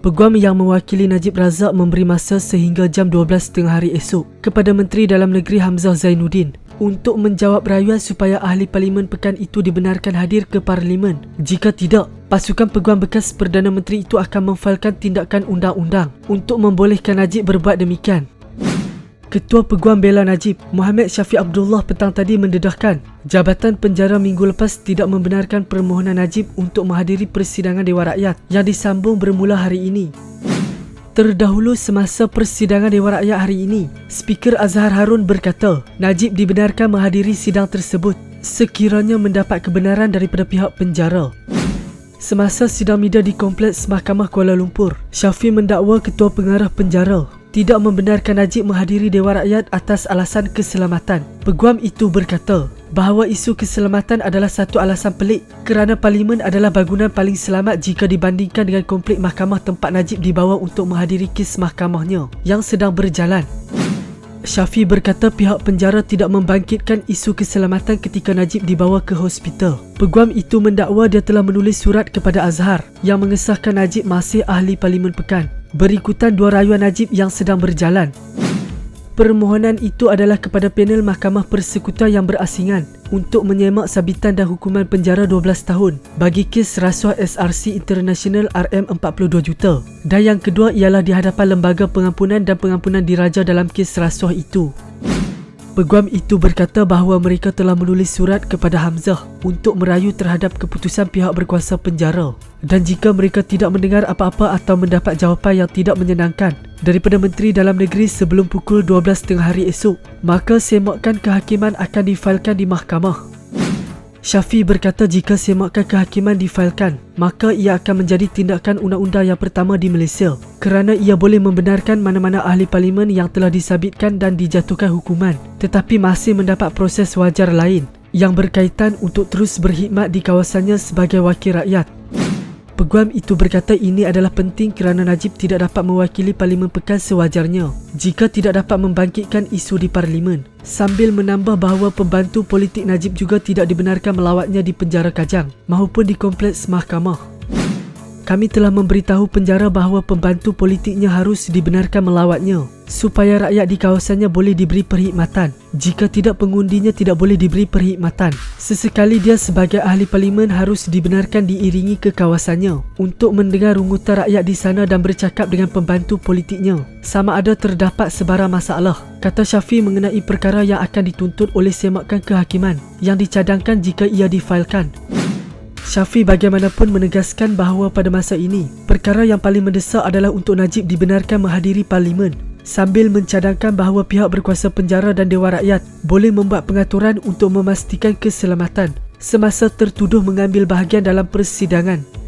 Peguam yang mewakili Najib Razak memberi masa sehingga jam 12.30 hari esok kepada Menteri Dalam Negeri Hamzah Zainuddin untuk menjawab rayuan supaya ahli parlimen pekan itu dibenarkan hadir ke parlimen. Jika tidak, pasukan peguam bekas Perdana Menteri itu akan memfailkan tindakan undang-undang untuk membolehkan Najib berbuat demikian. Ketua Peguam Bela Najib, Muhammad Syafiq Abdullah petang tadi mendedahkan Jabatan Penjara minggu lepas tidak membenarkan permohonan Najib untuk menghadiri persidangan Dewan Rakyat yang disambung bermula hari ini. Terdahulu semasa persidangan Dewan Rakyat hari ini, Speaker Azhar Harun berkata Najib dibenarkan menghadiri sidang tersebut sekiranya mendapat kebenaran daripada pihak penjara. Semasa sidang media di Kompleks Mahkamah Kuala Lumpur, Syafiq mendakwa Ketua Pengarah Penjara tidak membenarkan Najib menghadiri Dewan Rakyat atas alasan keselamatan. Peguam itu berkata bahawa isu keselamatan adalah satu alasan pelik kerana parlimen adalah bangunan paling selamat jika dibandingkan dengan kompleks mahkamah tempat Najib dibawa untuk menghadiri kes mahkamahnya yang sedang berjalan. Syafiq berkata pihak penjara tidak membangkitkan isu keselamatan ketika Najib dibawa ke hospital. Peguam itu mendakwa dia telah menulis surat kepada Azhar yang mengesahkan Najib masih ahli parlimen pekan berikutan dua rayuan Najib yang sedang berjalan. Permohonan itu adalah kepada panel Mahkamah Persekutuan yang berasingan untuk menyemak sabitan dan hukuman penjara 12 tahun bagi kes rasuah SRC International RM42 juta. Dan yang kedua ialah di hadapan Lembaga Pengampunan dan Pengampunan Diraja dalam kes rasuah itu. Peguam itu berkata bahawa mereka telah menulis surat kepada Hamzah untuk merayu terhadap keputusan pihak berkuasa penjara dan jika mereka tidak mendengar apa-apa atau mendapat jawapan yang tidak menyenangkan daripada Menteri Dalam Negeri sebelum pukul 12.30 hari esok, maka semakan kehakiman akan difailkan di mahkamah. Syafiq berkata jika semakan kehakiman difailkan, maka ia akan menjadi tindakan undang-undang yang pertama di Malaysia kerana ia boleh membenarkan mana-mana ahli parlimen yang telah disabitkan dan dijatuhkan hukuman tetapi masih mendapat proses wajar lain yang berkaitan untuk terus berkhidmat di kawasannya sebagai wakil rakyat. Peguam itu berkata ini adalah penting kerana Najib tidak dapat mewakili parlimen pekan sewajarnya jika tidak dapat membangkitkan isu di parlimen, sambil menambah bahawa pembantu politik Najib juga tidak dibenarkan melawatnya di penjara Kajang maupun di kompleks mahkamah. Kami telah memberitahu penjara bahawa pembantu politiknya harus dibenarkan melawatnya supaya rakyat di kawasannya boleh diberi perkhidmatan. Jika tidak, pengundinya tidak boleh diberi perkhidmatan. Sesekali dia sebagai ahli parlimen harus dibenarkan diiringi ke kawasannya untuk mendengar rungutan rakyat di sana dan bercakap dengan pembantu politiknya sama ada terdapat sebarang masalah, kata Syafiq mengenai perkara yang akan dituntut oleh semakan kehakiman yang dicadangkan jika ia difailkan. Syafiq bagaimanapun menegaskan bahawa pada masa ini, perkara yang paling mendesak adalah untuk Najib dibenarkan menghadiri parlimen sambil mencadangkan bahawa pihak berkuasa penjara dan Dewan Rakyat boleh membuat pengaturan untuk memastikan keselamatan semasa tertuduh mengambil bahagian dalam persidangan.